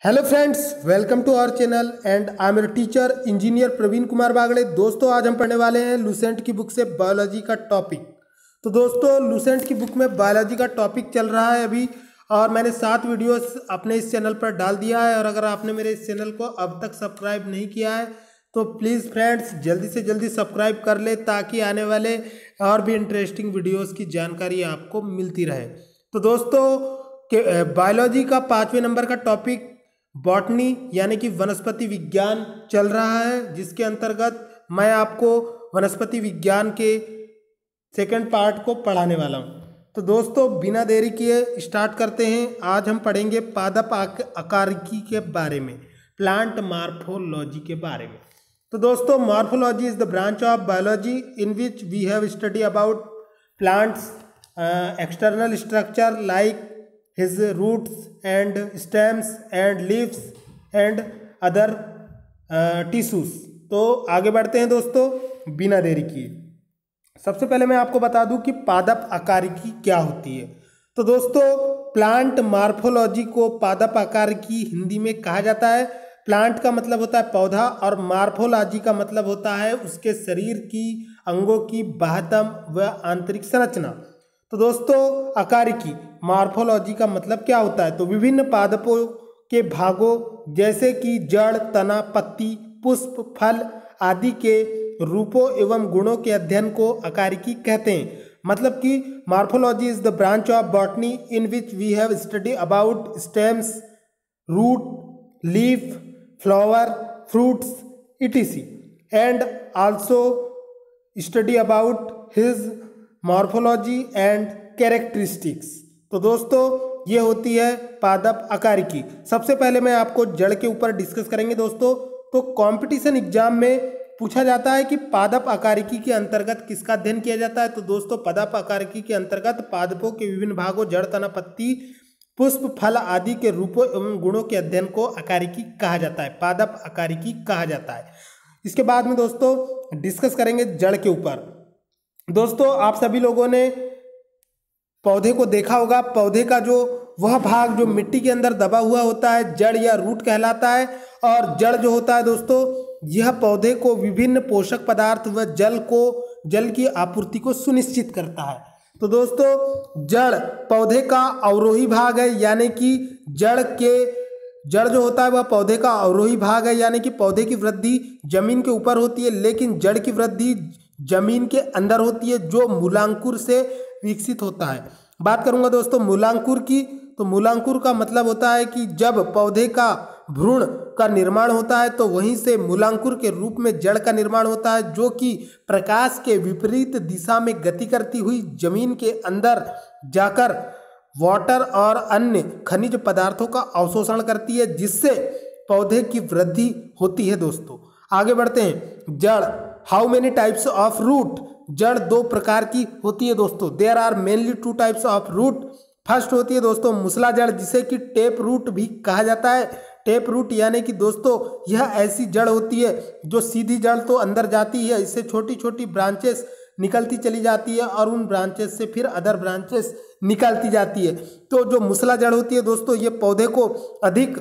Hello friends, welcome to our channel and I am your teacher engineer Praveen Kumar Bagde. दोस्तों, आज हम पढ़ने वाले हैं लूसेंट की बुक से बायोलॉजी का टॉपिक। तो दोस्तों, लूसेंट की बुक में बायोलॉजी का टॉपिक चल रहा है अभी, और मैंने 7 वीडियोस अपने इस चैनल पर डाल दिया है। और अगर आपने मेरे इस चैनल को अब तक सब्सक्राइब नहीं किया है तो प्लीज़ फ्रेंड्स जल्दी से जल्दी सब्सक्राइब कर ले, ताकि आने वाले और भी इंटरेस्टिंग वीडियोस की जानकारी आपको मिलती रहे। तो दोस्तों, बायोलॉजी का 5वें नंबर का टॉपिक बॉटनी यानी कि वनस्पति विज्ञान चल रहा है, जिसके अंतर्गत मैं आपको वनस्पति विज्ञान के सेकंड पार्ट को पढ़ाने वाला हूं। तो दोस्तों, बिना देरी किए स्टार्ट करते हैं। आज हम पढ़ेंगे पादप आकारिकी के बारे में, प्लांट मॉर्फोलॉजी के बारे में। तो दोस्तों, morphology is the branch of biology in which we have study about plants external structure like his roots and stems and leaves and other tissues। तो आगे बढ़ते हैं दोस्तों बिना देरी किए। सबसे पहले मैं आपको बता दूं कि पादप आकारिकी क्या होती है। तो दोस्तों, प्लांट मॉर्फोलॉजी को पादप आकारिकी हिंदी में कहा जाता है। प्लांट का मतलब होता है पौधा, और मॉर्फोलॉजी का मतलब होता है उसके शरीर की अंगों की बाह्यतम व आंतरिक संरचना। तो दोस्तों, आकारिकी मॉर्फोलॉजी का मतलब क्या होता है? तो विभिन्न पादपों के भागों जैसे कि जड़, तना, पत्ती, पुष्प, फल आदि के रूपों एवं गुणों के अध्ययन को आकारिकी कहते हैं। मतलब कि morphology is the branch of botany in which we have study about stems, root, leaf, flower, fruits etc. And also study about his morphology and characteristics. तो दोस्तों, ये होती है पादप आकारिकी। सबसे पहले मैं आपको जड़ के ऊपर डिस्कस करेंगे दोस्तों। तो कंपटीशन एग्जाम में पूछा जाता है कि पादप आकारिकी के अंतर्गत किसका अध्ययन किया जाता है। तो दोस्तों, पादप आकारिकी के अंतर्गत पादपों के विभिन्न भागों जड़, तना, पत्ती, पुष्प, फल आदि के रूपों एवं गुणों के अध्ययन को आकारिकी कहा जाता है, पादप आकारिकी कहा जाता है। इसके बाद में दोस्तों डिस्कस करेंगे जड़ के ऊपर। दोस्तों, आप सभी लोगों ने पौधे को देखा होगा। पौधे का जो वह भाग जो मिट्टी के अंदर दबा हुआ होता है जड़ या रूट कहलाता है। और जड़ जो होता है दोस्तों, यह पौधे को विभिन्न पोषक पदार्थ व जल की आपूर्ति को सुनिश्चित करता है। तो दोस्तों, जड़ पौधे का अवरोही भाग है, यानी कि जड़ जो होता है वह पौधे का अवरोही भाग है, यानी कि पौधे की वृद्धि जमीन के ऊपर होती है, लेकिन जड़ की वृद्धि जमीन के अंदर होती है, जो मूलांकुर से विकसित होता है। बात करूंगा दोस्तों मूलांकुर की। तो मूलांकुर का मतलब होता है कि जब पौधे का भ्रूण का निर्माण होता है तो वहीं से मूलांकुर के रूप में जड़ का निर्माण होता है, जो कि प्रकाश के विपरीत दिशा में गति करती हुई जमीन के अंदर जाकर वाटर और अन्य खनिज पदार्थों का अवशोषण करती है, जिससे पौधे की वृद्धि होती है। दोस्तों, आगे बढ़ते हैं। जड़, how many types of root? जड़ 2 प्रकार की होती है दोस्तों। There are mainly 2 types of root. First होती है दोस्तों मूसला जड़, जिसे कि टेप रूट भी कहा जाता है। टेप रूट यानी कि दोस्तों यह ऐसी जड़ होती है जो सीधी जड़ तो अंदर जाती है, इससे छोटी छोटी ब्रांचेस निकलती चली जाती है और उन ब्रांचेस से फिर अदर ब्रांचेस निकलती जाती है। तो जो मूसला जड़ होती है दोस्तों, ये पौधे को अधिक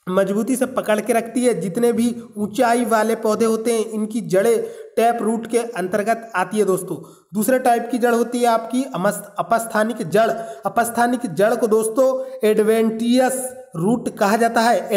मजबूती से पकड़ के रखती है। जितने भी ऊंचाई वाले पौधे होते हैं, इनकी जड़ें टैप रूट के अंतर्गत आती है दोस्तों। दूसरे टाइप की जड़ होती है आपकी अपस्थानिक जड़। अपस्थानिक जड़ को दोस्तों एडवेंटियस रूट कहा जाता है।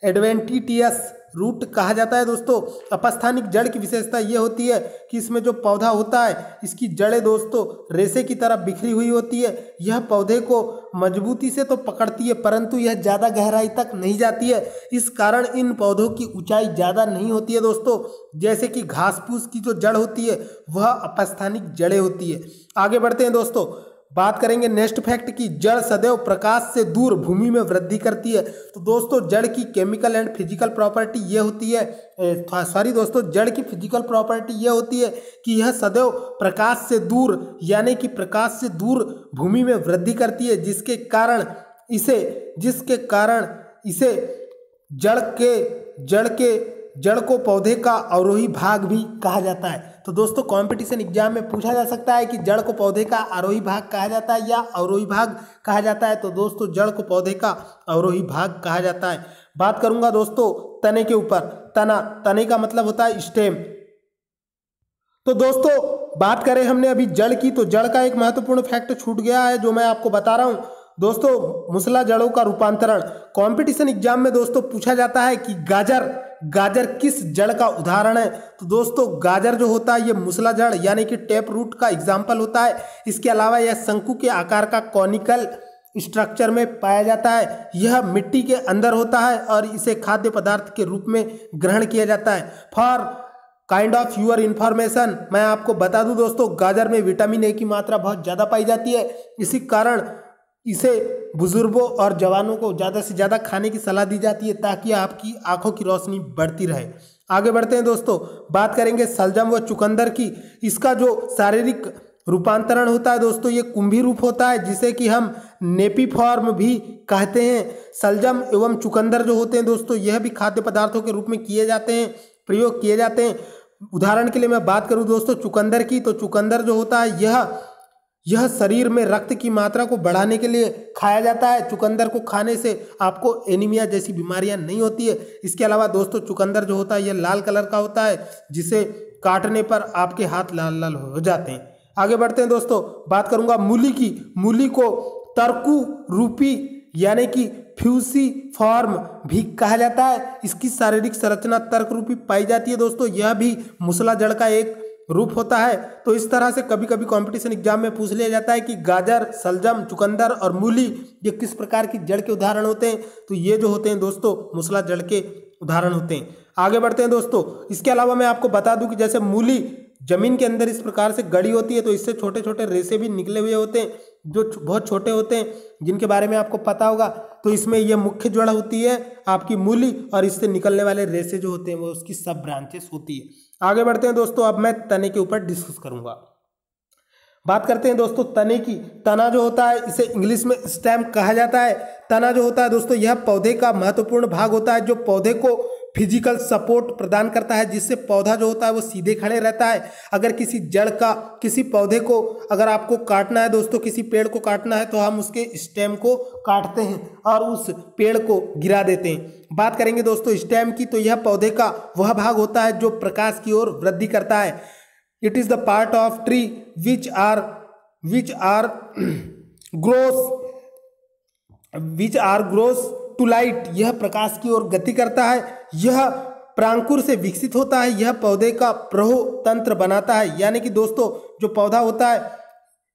एडवेंटिटियस रूट कहा जाता है दोस्तों। अपस्थानिक जड़ की विशेषता ये होती है कि इसमें जो पौधा होता है, इसकी जड़ें दोस्तों रेशे की तरह बिखरी हुई होती है। यह पौधे को मजबूती से तो पकड़ती है, परंतु यह ज़्यादा गहराई तक नहीं जाती है। इस कारण इन पौधों की ऊंचाई ज़्यादा नहीं होती है दोस्तों। जैसे कि घास फूस की जो जड़ होती है वह अपस्थानिक जड़ें होती है। आगे बढ़ते हैं दोस्तों, बात करेंगे नेक्स्ट फैक्ट की। जड़ सदैव प्रकाश से दूर भूमि में वृद्धि करती है। तो दोस्तों, जड़ की केमिकल एंड फिजिकल प्रॉपर्टी ये होती है, जड़ की फिजिकल प्रॉपर्टी ये होती है कि यह सदैव प्रकाश से दूर यानी कि प्रकाश से दूर भूमि में वृद्धि करती है, जिसके कारण इसे जड़ को पौधे का अवरोही भाग भी कहा जाता है। तो दोस्तों कंपटीशन एग्जाम में पूछा जा सकता है कि जड़ को पौधे का आरोही भाग कहा जाता है या अवरोही भाग कहा जाता है। तो दोस्तों जड़ को पौधे का अवरोही भाग कहा जाता है। बात करूंगा दोस्तों तने के ऊपर। तने का मतलब होता है स्टेम। तो दोस्तों बात करें हमने अभी जड़ की, तो जड़ का एक महत्वपूर्ण फैक्ट छूट गया है जो मैं आपको बता रहा हूं दोस्तों, मुसला जड़ों का रूपांतरण। कंपटीशन एग्जाम में दोस्तों पूछा जाता है कि गाजर किस जड़ का उदाहरण है। तो दोस्तों गाजर जो होता है ये मुसला जड़ यानी कि टैप रूट का एग्जाम्पल होता है। इसके अलावा यह शंकु के आकार का कॉनिकल स्ट्रक्चर में पाया जाता है। यह मिट्टी के अंदर होता है और इसे खाद्य पदार्थ के रूप में ग्रहण किया जाता है। For kind of your information मैं आपको बता दूं दोस्तों, गाजर में विटामिन ए की मात्रा बहुत ज़्यादा पाई जाती है। इसी कारण इसे बुजुर्गों और जवानों को ज़्यादा से ज़्यादा खाने की सलाह दी जाती है ताकि आपकी आंखों की रोशनी बढ़ती रहे। आगे बढ़ते हैं दोस्तों, बात करेंगे सलजम व चुकंदर की। इसका जो शारीरिक रूपांतरण होता है दोस्तों ये कुंभी रूप होता है, जिसे कि हम नेपीफॉर्म भी कहते हैं। सलजम एवं चुकंदर जो होते हैं दोस्तों यह भी खाद्य पदार्थों के रूप में प्रयोग किए जाते हैं। उदाहरण के लिए मैं बात करूं दोस्तों चुकंदर की, तो चुकंदर जो होता है यह शरीर में रक्त की मात्रा को बढ़ाने के लिए खाया जाता है। चुकंदर को खाने से आपको एनीमिया जैसी बीमारियां नहीं होती है। इसके अलावा दोस्तों चुकंदर जो होता है यह लाल कलर का होता है, जिसे काटने पर आपके हाथ लाल लाल हो जाते हैं। आगे बढ़ते हैं दोस्तों, बात करूंगा मूली की। मूली को तरकू रूपी यानी कि फ्यूसीफॉर्म भी कहा जाता है। इसकी शारीरिक संरचना तर्क रूपी पाई जाती है दोस्तों। यह भी मुसला जड़ का एक रूप होता है। तो इस तरह से कभी कभी कंपटीशन एग्जाम में पूछ लिया जाता है कि गाजर, सलजम, चुकंदर और मूली ये किस प्रकार की जड़ के उदाहरण होते हैं। तो ये जो होते हैं दोस्तों मुसला जड़ के उदाहरण होते हैं। आगे बढ़ते हैं दोस्तों, इसके अलावा मैं आपको बता दूं कि जैसे मूली जमीन के अंदर इस प्रकार से गड़ी होती है, तो इससे छोटे छोटे रेशे भी निकले हुए होते हैं जो बहुत छोटे होते हैं, जिनके बारे में आपको पता होगा। तो इसमें यह मुख्य जड़ होती है आपकी मूली, और इससे निकलने वाले रेशे जो होते हैं वो उसकी सब ब्रांचेस होती है। आगे बढ़ते हैं दोस्तों, अब मैं तने के ऊपर डिस्कस करूंगा। बात करते हैं दोस्तों तने की। तना जो होता है इसे इंग्लिश में स्टेम कहा जाता है। तना जो होता है दोस्तों यह पौधे का महत्वपूर्ण भाग होता है जो पौधे को फिजिकल सपोर्ट प्रदान करता है, जिससे पौधा जो होता है वो सीधे खड़े रहता है। अगर किसी जड़ का किसी पौधे को अगर आपको काटना है दोस्तों, किसी पेड़ को काटना है, तो हम उसके स्टेम को काटते हैं और उस पेड़ को गिरा देते हैं। बात करेंगे दोस्तों स्टेम की, तो यह पौधे का वह भाग होता है जो प्रकाश की ओर वृद्धि करता है। It is the part of tree which are grows to light. यह प्रकाश की ओर गति करता है। यह प्रांकुर से विकसित होता है। यह पौधे का प्रहो तंत्र बनाता है। यानी कि दोस्तों जो पौधा होता है,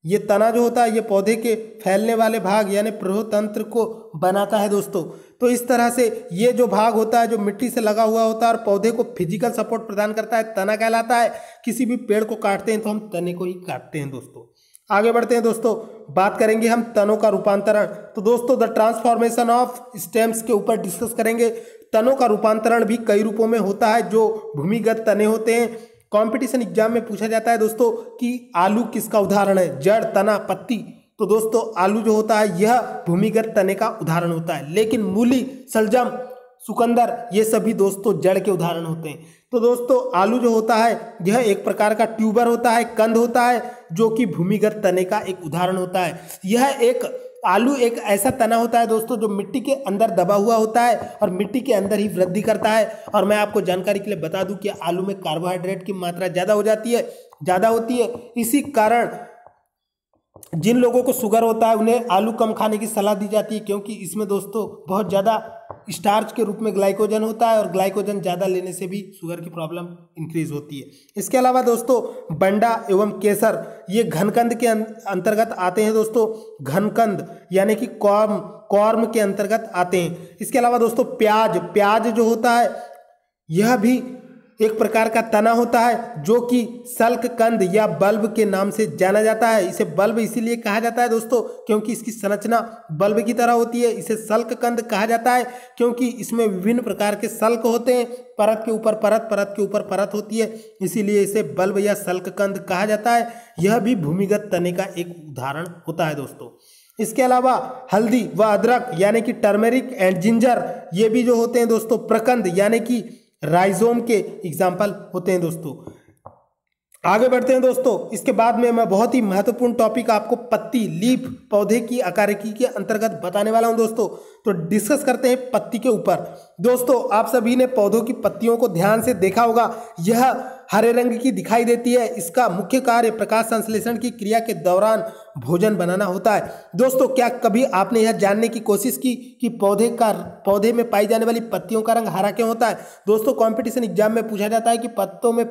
ये तना जो होता है ये पौधे के फैलने वाले भाग यानी प्रहो तंत्र को बनाता है दोस्तों। तो इस तरह से ये जो भाग होता है जो मिट्टी से लगा हुआ होता है और पौधे को फिजिकल सपोर्ट प्रदान करता है, तना कहलाता है। किसी भी पेड़ को काटते हैं तो हम तने को ही काटते हैं दोस्तों। आगे बढ़ते हैं दोस्तों, बात करेंगे हम तनों का रूपांतरण। तो दोस्तों द ट्रांसफॉर्मेशन ऑफ स्टेम्स के ऊपर डिस्कस करेंगे। तनों का रूपांतरण भी कई रूपों में होता है जो भूमिगत तने होते हैं। कंपटीशन एग्जाम में पूछा जाता है दोस्तों कि आलू किसका उदाहरण है, जड़, तना, पत्ती। तो दोस्तों आलू जो होता है यह भूमिगत तने का उदाहरण होता है, लेकिन मूली, सलजम, चुकंदर ये सभी दोस्तों जड़ के उदाहरण होते हैं। तो दोस्तों आलू जो होता है यह एक प्रकार का ट्यूबर होता है, कंद होता है, जो कि भूमिगत तने का एक उदाहरण होता है। आलू एक ऐसा तना होता है दोस्तों जो मिट्टी के अंदर दबा हुआ होता है और मिट्टी के अंदर ही वृद्धि करता है। और मैं आपको जानकारी के लिए बता दूं कि आलू में कार्बोहाइड्रेट की मात्रा ज़्यादा होती है। इसी कारण जिन लोगों को शुगर होता है उन्हें आलू कम खाने की सलाह दी जाती है, क्योंकि इसमें दोस्तों बहुत ज़्यादा स्टार्च के रूप में ग्लाइकोजन होता है और ग्लाइकोजन ज़्यादा लेने से भी शुगर की प्रॉब्लम इंक्रीज होती है। इसके अलावा दोस्तों बंडा एवं केसर ये घनकंद के अंतर्गत आते हैं दोस्तों। घनकंद यानी कि कॉर्म के अंतर्गत आते हैं। इसके अलावा दोस्तों प्याज जो होता है यह भी एक प्रकार का तना होता है जो कि सल्क कंद या बल्ब के नाम से जाना जाता है। इसे बल्ब इसीलिए कहा जाता है दोस्तों क्योंकि इसकी संरचना बल्ब की तरह होती है। इसे सल्क कंद कहा जाता है क्योंकि इसमें विभिन्न प्रकार के सल्क होते हैं, परत के ऊपर परत, परत के ऊपर परत होती है, इसीलिए इसे बल्ब या सल्क कंद कहा जाता है। यह भी भूमिगत तने का एक उदाहरण होता है दोस्तों। इसके अलावा हल्दी व अदरक यानी कि टर्मेरिक एंड जिंजर ये भी जो होते हैं दोस्तों प्रकंद यानी कि राइजोम के एग्जाम्पल होते हैं दोस्तों। आगे बढ़ते हैं दोस्तों। इसके बाद में मैं बहुत ही महत्वपूर्ण टॉपिक आपको पत्ती लीफ पौधे की आकारिकी के अंतर्गत बताने वाला हूं दोस्तों। तो डिस्कस करते हैं पत्ती के ऊपर। दोस्तों आप सभी ने पौधों की पत्तियों को ध्यान से देखा होगा, यह हरे रंग की दिखाई देती है। इसका मुख्य कार्य प्रकाश संश्लेषण की क्रिया के दौरान भोजन बनाना होता है। दोस्तों क्या कभी आपने यह जानने की कोशिश की कि पौधे में पाई जाने वाली पत्तियों का रंग हरा क्यों होता है? दोस्तों कंपटीशन एग्जाम में पूछा जाता है कि पौधों में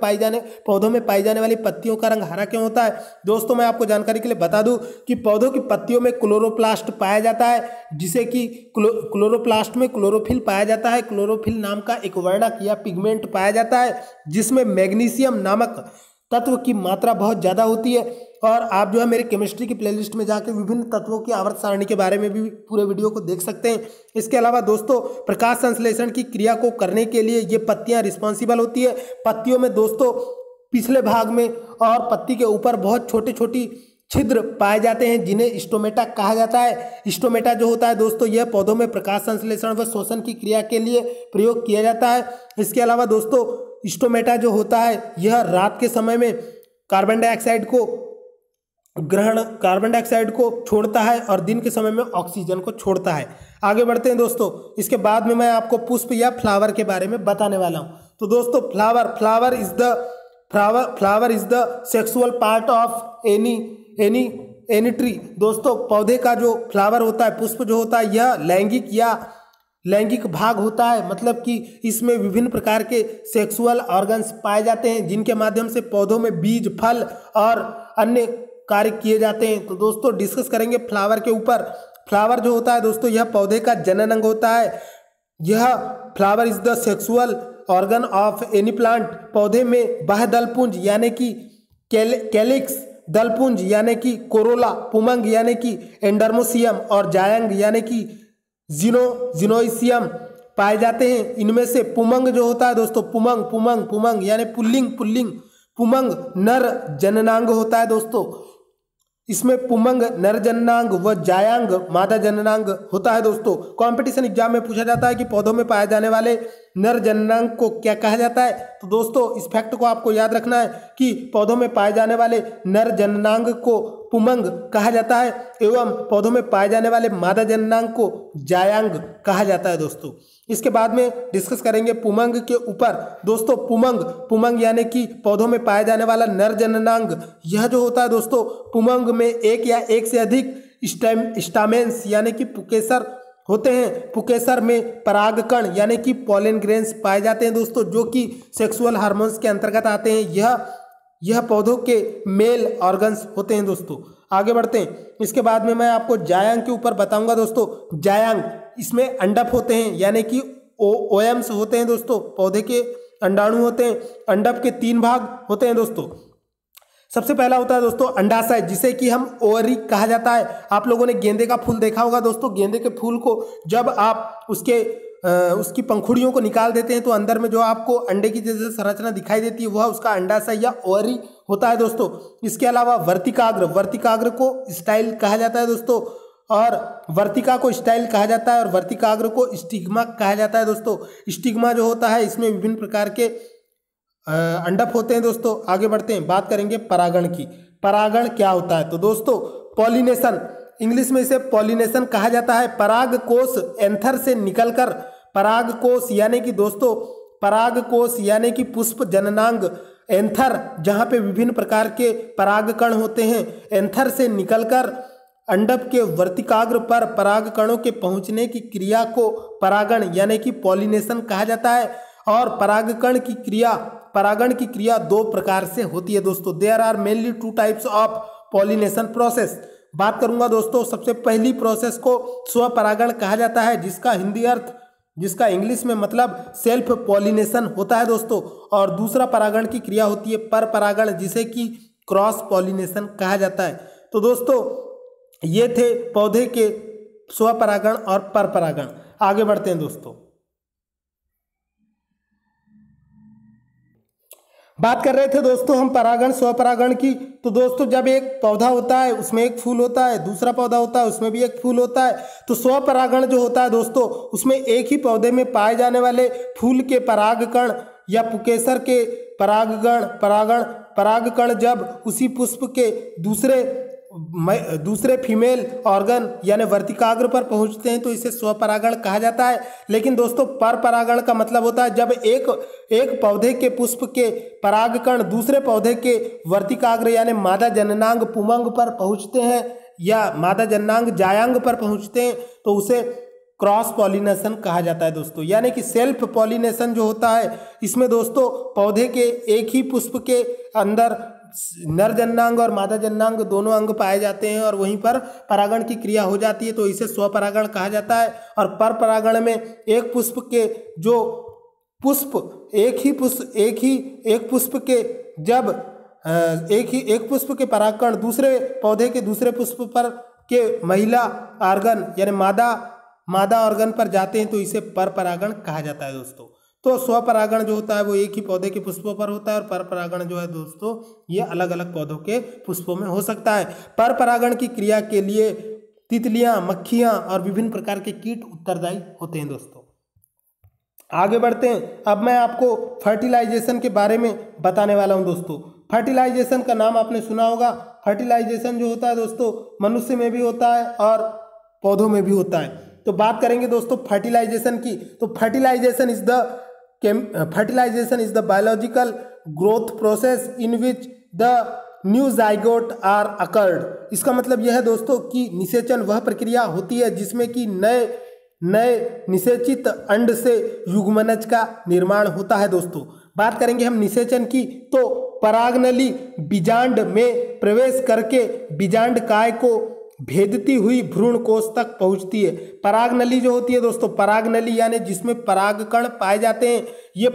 पाई जाने वाली पत्तियों का रंग हरा क्यों होता है। दोस्तों मैं आपको जानकारी के लिए बता दूं कि पौधों की पत्तियों में क्लोरोप्लास्ट पाया जाता है, जिसे कि क्लोरोप्लास्ट में क्लोरोफिल पाया जाता है। क्लोरोफिल नाम का एक वर्णक या पिगमेंट पाया जाता है जिसमें मैग्नीशियम नामक तत्व की मात्रा बहुत ज्यादा होती है। और आप जो है मेरे केमिस्ट्री की प्लेलिस्ट में जाकर विभिन्न तत्वों की आवर्त सारणी के बारे में भी पूरे वीडियो को देख सकते हैं। इसके अलावा दोस्तों प्रकाश संश्लेषण की क्रिया को करने के लिए ये पत्तियां रिस्पॉन्सिबल होती है। पत्तियों में दोस्तों पिछले भाग में और पत्ती के ऊपर बहुत छोटी छोटी छिद्र पाए जाते हैं जिन्हें स्टोमेटा कहा जाता है। स्टोमेटा जो होता है दोस्तों यह पौधों में प्रकाश संश्लेषण व शोषण की क्रिया के लिए प्रयोग किया जाता है। इसके अलावा दोस्तों स्टोमेटा जो होता है यह रात के समय में कार्बन डाइऑक्साइड को छोड़ता है और दिन के समय में ऑक्सीजन को छोड़ता है। आगे बढ़ते हैं दोस्तों। इसके बाद में मैं आपको पुष्प या फ्लावर के बारे में बताने वाला हूं। तो दोस्तों flower is the sexual part of any tree. दोस्तों पौधे का जो फ्लावर होता है, पुष्प जो होता है, यह लैंगिक भाग होता है। मतलब कि इसमें विभिन्न प्रकार के सेक्सुअल ऑर्गन्स पाए जाते हैं जिनके माध्यम से पौधों में बीज, फल और अन्य कार्य किए जाते हैं। तो दोस्तों डिस्कस करेंगे फ्लावर के ऊपर। फ्लावर जो होता है दोस्तों यह पौधे का जनन अंग होता है। यह flower is the sexual organ of any plant. पौधे में बाह्य दलपुंज यानी कि कैलिक्स, दलपुंज यानी कि कोरोला, पुमंग यानी कि एंडर्मोसियम और जायंग यानी कि जिनोइसियम पाए जाते हैं। इनमें से पुमंग जो होता है दोस्तों पुमंग यानी पुमंग नर जननांग होता है दोस्तों। इसमें पुमंग नर जननांग व जायांग मादा जननांग होता है दोस्तों। कंपटीशन एग्जाम में पूछा जाता है कि पौधों में पाए जाने वाले नर जननांग को क्या कहा जाता है। तो दोस्तों इस फैक्ट को आपको याद रखना है कि पौधों में पाए जाने वाले नर जननांग को पुमंग कहा जाता है एवं पौधों में पाए जाने वाले मादा जननांग को जायांग कहा जाता है दोस्तों। इसके बाद में डिस्कस करेंगे पुमंग के ऊपर। दोस्तों पुमंग यानी कि पौधों में पाया जाने वाला नर जननांग, यह जो होता है दोस्तों पुमंग में एक या एक से अधिक स्टामेंस यानी कि पुकेसर होते हैं। पुकेसर में परागकण यानी कि पॉलन ग्रेन्स पाए जाते हैं दोस्तों, जो कि सेक्सुअल हार्मोन्स के अंतर्गत आते हैं। यह पौधों के मेल ऑर्गन्स होते हैं दोस्तों। आगे बढ़ते हैं। इसके बाद में मैं आपको जायांग के ऊपर बताऊंगा दोस्तों। जायांग इसमें अंडप होते हैं यानी कि ओएम्स होते हैं दोस्तों। पौधे के अंडाणु होते हैं। अंडप के 3 भाग होते हैं दोस्तों। सबसे पहला होता है दोस्तों अंडाशय, जिसे कि हम ओवरी कहा जाता है। आप लोगों ने गेंदे का फूल देखा होगा दोस्तों। गेंदे के फूल को जब आप उसकी पंखुड़ियों को निकाल देते हैं तो अंदर में जो आपको अंडे की जैसे संरचना दिखाई देती है वह उसका अंडाशय या ओवरी होता है दोस्तों। इसके अलावा वर्तिकाग्र को स्टाइल कहा जाता है दोस्तों, और वर्तिका को स्टाइल कहा जाता है और वर्तिकाग्र को स्टिग्मा कहा जाता है दोस्तों। स्टिग्मा जो होता है इसमें विभिन्न प्रकार के अंडप होते हैं दोस्तों। आगे बढ़ते हैं, बात करेंगे परागण की। परागण क्या होता है? तो दोस्तों पॉलिनेशन, इंग्लिश में इसे पॉलिनेशन कहा जाता है। पराग कोष एंथर से निकलकर परागकोष यानी कि पुष्प जननांग एंथर, जहां पे विभिन्न प्रकार के परागकण होते हैं, एंथर से निकलकर अंडप के वर्तिकाग्र पर परागकणों के पहुंचने की क्रिया को परागण यानी कि पॉलिनेशन कहा जाता है। और परागण की क्रिया 2 प्रकार से होती है दोस्तों। There are mainly 2 types of pollination process. बात करूंगा दोस्तों, सबसे पहली प्रोसेस को स्वपरागण कहा जाता है, जिसका इंग्लिश में मतलब सेल्फ पॉलिनेशन होता है दोस्तों। और दूसरा परागण की क्रिया होती है पर परागण, जिसे कि क्रॉस पॉलिनेशन कहा जाता है। तो दोस्तों ये थे पौधे के स्वपरागण और पर परागण। आगे बढ़ते हैं दोस्तों। बात कर रहे थे दोस्तों हम परागण स्वपरागण की। तो दोस्तों जब एक पौधा होता है उसमें एक फूल होता है, दूसरा पौधा होता है उसमें भी एक फूल होता है। तो स्वपरागण जो होता है दोस्तों उसमें एक ही पौधे में पाए जाने वाले फूल के परागकण या पुकेसर के परागकण जब उसी पुष्प के दूसरे फीमेल ऑर्गन यानी वर्तिकाग्र पर पहुंचते हैं तो इसे स्वपरागण कहा जाता है। लेकिन दोस्तों पर परागण का मतलब होता है जब एक पौधे के पुष्प के परागकण दूसरे पौधे के वर्तिकाग्र यानी मादा जननांग पुमंग पर पहुंचते हैं या मादा जननांग जायांग पर पहुंचते हैं तो उसे क्रॉस पॉलिनेशन कहा जाता है दोस्तों। यानी कि सेल्फ पॉलिनेशन जो होता है इसमें दोस्तों पौधे के एक ही पुष्प के अंदर नर जननांग और मादा जननांग दोनों अंग पाए जाते हैं और वहीं पर परागण की क्रिया हो जाती है तो इसे स्वपरागण कहा जाता है। और पर परागण में एक पुष्प के जो पुष्प एक पुष्प के जब एक पुष्प के परागकण दूसरे पौधे के दूसरे पुष्प पर के महिला ऑर्गन यानी मादा ऑर्गन पर जाते हैं तो इसे पर परागण कहा जाता है दोस्तों। तो स्वपरागण जो होता है वो एक ही पौधे के पुष्पों पर होता है और पर परागण जो है दोस्तों ये अलग अलग पौधों के पुष्पों में हो सकता है। पर परागण की क्रिया के लिए तितलियां, मक्खियां और विभिन्न प्रकार के कीट उत्तरदायी होते हैं दोस्तों। आगे बढ़ते हैं। अब मैं आपको फर्टिलाइजेशन के बारे में बताने वाला हूं दोस्तों। फर्टिलाइजेशन का नाम आपने सुना होगा। फर्टिलाइजेशन जो होता है दोस्तों मनुष्य में भी होता है और पौधों में भी होता है। तो बात करेंगे दोस्तों फर्टिलाइजेशन की। तो fertilization is the biological growth process in which the new zygote are occurred. इसका मतलब यह है दोस्तों कि निषेचन वह प्रक्रिया होती है जिसमें कि नए निषेचित अंड से युग्मनज का निर्माण होता है दोस्तों। बात करेंगे हम निषेचन की तो परागनली बीजांड में प्रवेश करके बीजांड काय को भेदती हुई भ्रूण कोष तक पहुंचती है। परागनली जो होती है दोस्तों, परागनली यानी जिसमें परागकण पाए जाते हैं, ये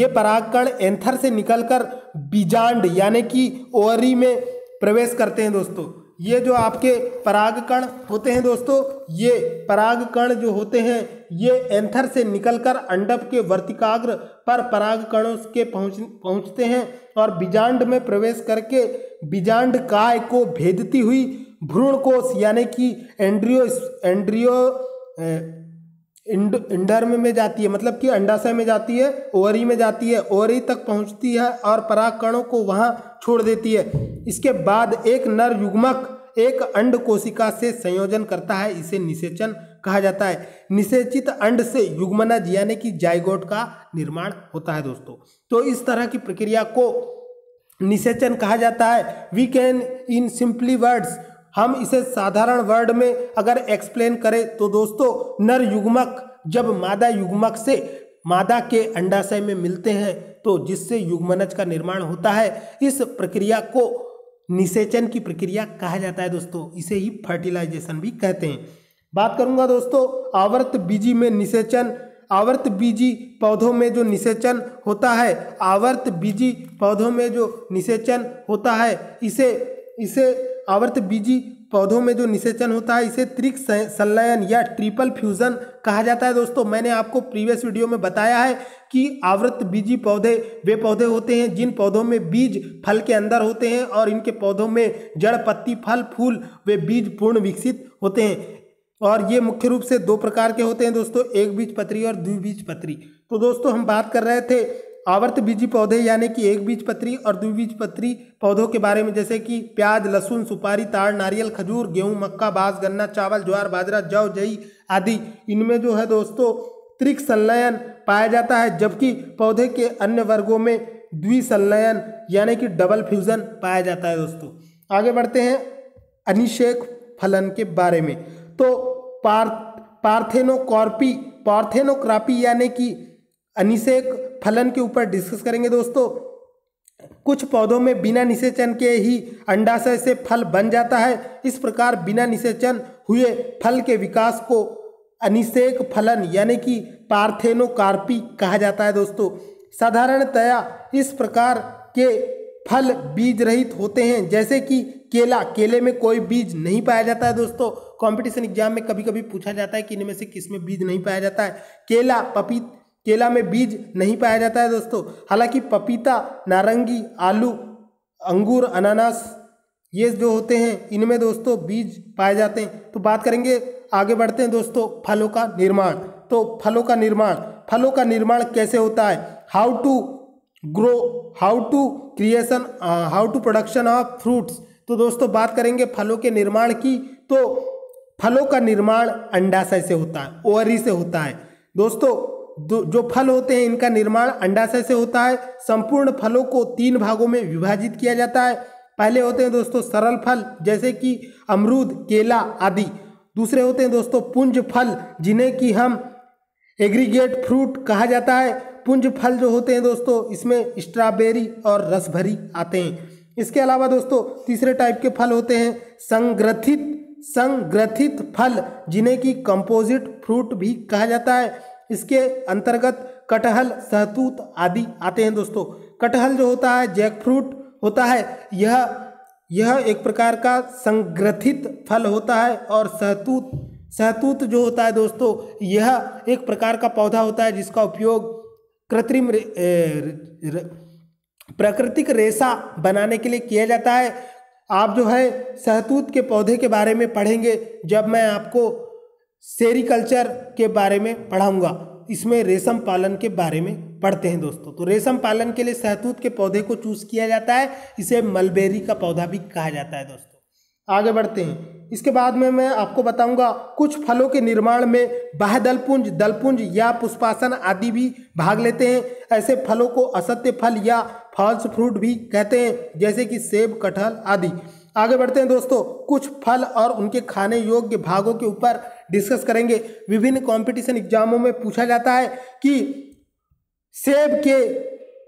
परागकण एंथर से निकलकर बीजांड यानी कि ओवरी में प्रवेश करते हैं दोस्तों। ये जो आपके परागकण होते हैं दोस्तों, ये परागकण जो होते हैं ये एंथर से निकलकर अंडक के वर्तिकाग्र पर परागकणों के पहुंचते हैं और बीजांड में प्रवेश करके बीजांड काय को भेदती हुई भ्रूण कोष यानी कि इंडर्म में जाती है, मतलब कि अंडाशय में जाती है, ओवरी में जाती है, ओवरी तक पहुंचती है और परागकणों को वहां छोड़ देती है। इसके बाद एक नर युग्मक एक अंड कोशिका से संयोजन करता है, इसे निषेचन कहा जाता है। निषेचित अंड से युग्मनज यानी कि जाइगोट का निर्माण होता है दोस्तों। तो इस तरह की प्रक्रिया को निषेचन कहा जाता है। We can in simply words, हम इसे साधारण वर्ड में अगर एक्सप्लेन करें तो दोस्तों नर युग्मक जब मादा युग्मक से मादा के अंडाशय में मिलते हैं तो जिससे युग्मनज का निर्माण होता है, इस प्रक्रिया को निषेचन की प्रक्रिया कहा जाता है दोस्तों। इसे ही फर्टिलाइजेशन भी कहते हैं। बात करूंगा दोस्तों आवर्त बीजी में निषेचन। आवर्त बीजी पौधों में जो निषेचन होता है, आवर्त बीजी पौधों में जो निषेचन होता है, इसे आवर्त बीजी पौधों में जो निषेचन होता है इसे त्रिक संलयन या ट्रिपल फ्यूजन कहा जाता है दोस्तों। मैंने आपको प्रीवियस वीडियो में बताया है कि आवर्त बीजी पौधे वे पौधे होते हैं जिन पौधों में बीज फल के अंदर होते हैं और इनके पौधों में जड़, पत्ती, फल, फूल वे बीज पूर्ण विकसित होते हैं। और ये मुख्य रूप से दो प्रकार के होते हैं दोस्तों, एक बीजपत्री और द्विबीजपत्री। तो दोस्तों हम बात कर रहे थे आवर्त बीजी पौधे यानी कि एक बीजपत्री और द्विबीजपत्री पौधों के बारे में, जैसे कि प्याज, लहसुन, सुपारी, ताड़, नारियल, खजूर, गेहूं, मक्का, बांस, गन्ना, चावल, ज्वार, बाजरा, जौ, जई आदि। इनमें जो है दोस्तों त्रिक संलयन पाया जाता है, जबकि पौधे के अन्य वर्गों में द्विसंलयन यानी कि डबल फ्यूजन पाया जाता है दोस्तों। आगे बढ़ते हैं अनिषेक फलन के बारे में। तो पार्थेनोक्रॉपी यानी कि अनिषेक फलन के ऊपर डिस्कस करेंगे दोस्तों। कुछ पौधों में बिना निषेचन के ही अंडाशय से फल बन जाता है। इस प्रकार बिना निषेचन हुए फल के विकास को अनिषेक फलन यानी कि पार्थेनोकार्पी कहा जाता है दोस्तों। साधारणतया इस प्रकार के फल बीज रहित होते हैं, जैसे कि केले में कोई बीज नहीं पाया जाता है दोस्तों। कंपटीशन एग्जाम में कभी कभी पूछा जाता है कि इनमें से किस में बीज नहीं पाया जाता है। केला में बीज नहीं पाया जाता है दोस्तों। हालांकि पपीता, नारंगी, आलू, अंगूर, अनानास ये जो होते हैं इनमें दोस्तों बीज पाए जाते हैं। तो बात करेंगे, आगे बढ़ते हैं दोस्तों, फलों का निर्माण। तो फलों का निर्माण कैसे होता है, how to grow, how to production of fruits. तो दोस्तों बात करेंगे फलों के निर्माण की, तो फलों का निर्माण अंडाशय से होता है, ओवरी से होता है दोस्तों। जो फल होते हैं इनका निर्माण अंडाशय से होता है। संपूर्ण फलों को 3 भागों में विभाजित किया जाता है। पहले होते हैं दोस्तों सरल फल, जैसे कि अमरूद, केला आदि। दूसरे होते हैं दोस्तों पुंज फल, जिन्हें कि हम एग्रीगेट फ्रूट कहा जाता है। पुंज फल जो होते हैं दोस्तों इसमें स्ट्रॉबेरी और रसभरी आते हैं। इसके अलावा दोस्तों तीसरे टाइप के फल होते हैं संग्रथित फल, जिन्हें कि कंपोजिट फ्रूट भी कहा जाता है। इसके अंतर्गत कटहल, सहतूत आदि आते हैं दोस्तों। कटहल जो होता है जैक फ्रूट होता है, यह एक प्रकार का संग्रथित फल होता है। और सहतूत जो होता है दोस्तों यह एक प्रकार का पौधा होता है जिसका उपयोग प्राकृतिक रेशा बनाने के लिए किया जाता है। आप जो है सहतूत के पौधे के बारे में पढ़ेंगे जब मैं आपको सेरीकल्चर के बारे में पढ़ाऊंगा। इसमें रेशम पालन के बारे में पढ़ते हैं दोस्तों। तो रेशम पालन के लिए सहतूत के पौधे को चूज किया जाता है, इसे मलबेरी का पौधा भी कहा जाता है दोस्तों। आगे बढ़ते हैं, इसके बाद में मैं आपको बताऊंगा कुछ फलों के निर्माण में बाह्य दलपुंज, दलपुंज या पुष्पासन आदि भी भाग लेते हैं। ऐसे फलों को असत्य फल या फॉल्स फ्रूट भी कहते हैं, जैसे कि सेब, कटहल आदि। आगे बढ़ते हैं दोस्तों, कुछ फल और उनके खाने योग्य भागों के ऊपर डिस्कस करेंगे। विभिन्न कंपटीशन एग्जामों में पूछा जाता है कि सेब के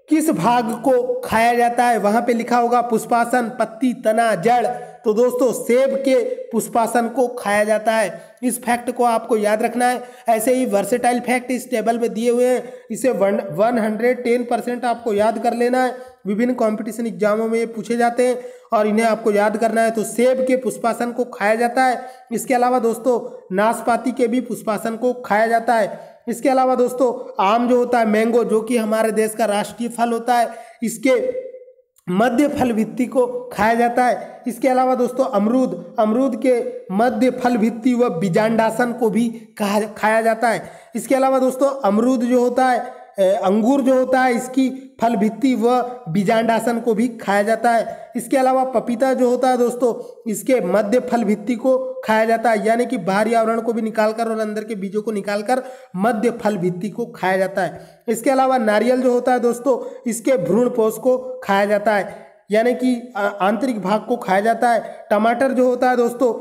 किस भाग को खाया जाता है, वहां पे लिखा होगा पुष्पासन, पत्ती, तना, जड़। तो दोस्तों सेब के पुष्पासन को खाया जाता है। इस फैक्ट को आपको याद रखना है। ऐसे ही वर्सेटाइल फैक्ट इस टेबल में दिए हुए हैं, इसे 110% आपको याद कर लेना है। विभिन्न कंपटीशन एग्जामों में ये पूछे जाते हैं और इन्हें आपको याद करना है। तो सेब के पुष्पासन को खाया जाता है। इसके अलावा दोस्तों नाशपाती के भी पुष्पासन को खाया जाता है। इसके अलावा दोस्तों आम जो होता है, मैंगो, जो कि हमारे देश का राष्ट्रीय फल होता है, इसके मध्य फल भित्ति को खाया जाता है। इसके अलावा दोस्तों अमरूद के मध्य फल भित्ति व बीजांडासन को भी खाया जाता है। इसके अलावा दोस्तों अमरूद जो होता है, अंगूर जो होता है, इसकी फल भित्ति व बीजांडासन को भी खाया जाता है। इसके अलावा पपीता जो होता है दोस्तों, इसके मध्य फल भित्ति को खाया जाता है, यानी कि बाहरी आवरण को भी निकालकर और अंदर के बीजों को निकालकर मध्य फल भित्ति को खाया जाता है। इसके अलावा नारियल जो होता है दोस्तों, इसके भ्रूण पोष को खाया जाता है, यानी कि आंतरिक भाग को खाया जाता है। टमाटर जो होता है दोस्तों,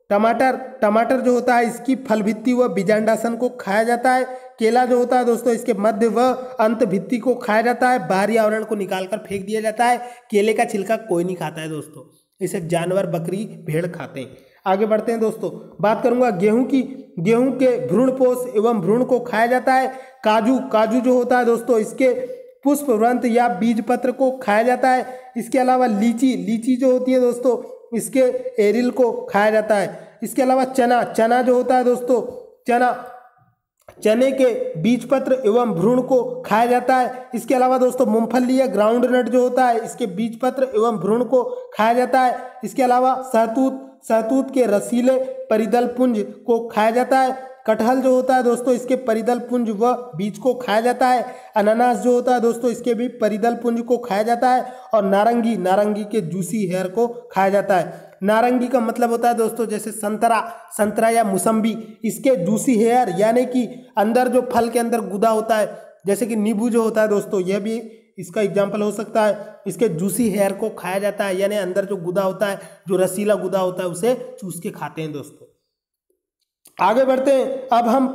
टमाटर जो होता है, इसकी फल भित्ति व बीजांडासन को खाया जाता है। केला जो होता है दोस्तों, इसके मध्य व अंत भित्ति को खाया जाता है, बाहरी आवरण को निकालकर फेंक दिया जाता है। केले का छिलका कोई नहीं खाता है दोस्तों, इसे जानवर, बकरी, भेड़ खाते हैं। आगे बढ़ते हैं दोस्तों, बात करूंगा गेहूं की। गेहूं के भ्रूणपोष एवं भ्रूण को खाया जाता है। काजू जो होता है दोस्तों, इसके पुष्प, व्रंत या बीज पत्र को खाया जाता है। इसके अलावा लीची जो होती है दोस्तों, इसके एरिल को खाया जाता है। इसके अलावा चना जो होता है दोस्तों, चने के बीज पत्र एवं भ्रूण को खाया जाता है। इसके अलावा दोस्तों मूंगफली या ग्राउंड नट जो होता है, इसके बीज पत्र एवं भ्रूण को खाया जाता है। इसके अलावा सहतूत के रसीले परिदल पुंज को खाया जाता है। कटहल जो होता है दोस्तों, इसके परिदल पुंज व बीज को खाया जाता है। अनानास जो होता है दोस्तों, इसके भी परिदल पुंज को खाया जाता है। और नारंगी के जूसी हेयर को खाया जाता है। नारंगी का मतलब होता है दोस्तों जैसे संतरा या मौसम्बी, इसके जूसी हेयर यानी कि अंदर जो फल के अंदर गुदा होता है, जैसे कि नींबू जो होता है दोस्तों, यह भी इसका एग्जाम्पल हो सकता है। इसके जूसी हेयर को खाया जाता है, यानी अंदर जो गुदा होता है, जो रसीला गुदा होता है, उसे चूस के खाते हैं दोस्तों। आगे बढ़ते हैं, अब हम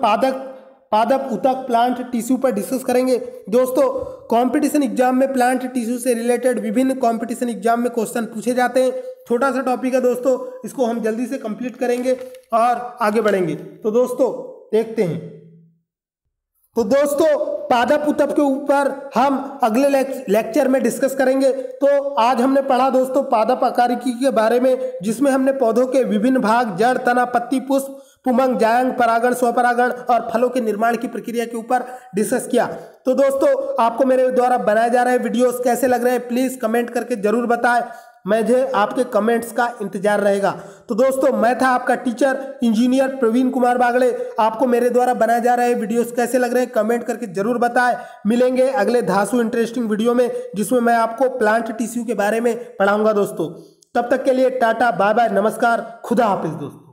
पादप उतक प्लांट टिश्यू पर डिस्कस करेंगे। दोस्तों कंपटीशन एग्जाम में प्लांट टिश्यू से रिलेटेड विभिन्न कंपटीशन एग्जाम में क्वेश्चन पूछे जाते हैं। छोटा सा टॉपिक है दोस्तों, इसको हम जल्दी से कंप्लीट करेंगे और आगे बढ़ेंगे। तो दोस्तों देखते हैं, तो दोस्तों पादप उतक के ऊपर हम अगले लेक्चर में डिस्कस करेंगे। तो आज हमने पढ़ा दोस्तों पादप आकारिकी के बारे में, जिसमें हमने पौधों के विभिन्न भाग, जड़, तना, पत्ती, पुष्प, पुमंग, जायंग, परागण, स्वपरागण और फलों के निर्माण की प्रक्रिया के ऊपर डिस्कस किया। तो दोस्तों आपको मेरे द्वारा बनाए जा रहे वीडियोस कैसे लग रहे हैं प्लीज कमेंट करके जरूर बताएं, मुझे आपके कमेंट्स का इंतजार रहेगा। तो दोस्तों मैं था आपका टीचर इंजीनियर प्रवीण कुमार बागड़े। आपको मेरे द्वारा बनाए जा रहे वीडियोस कैसे लग रहे हैं कमेंट करके जरूर बताएं। मिलेंगे अगले धांसू इंटरेस्टिंग वीडियो में जिसमें मैं आपको प्लांट टिश्यू के बारे में पढ़ाऊंगा दोस्तों। तब तक के लिए टाटा, बाय बाय, नमस्कार, खुदा हाफिज दोस्तों।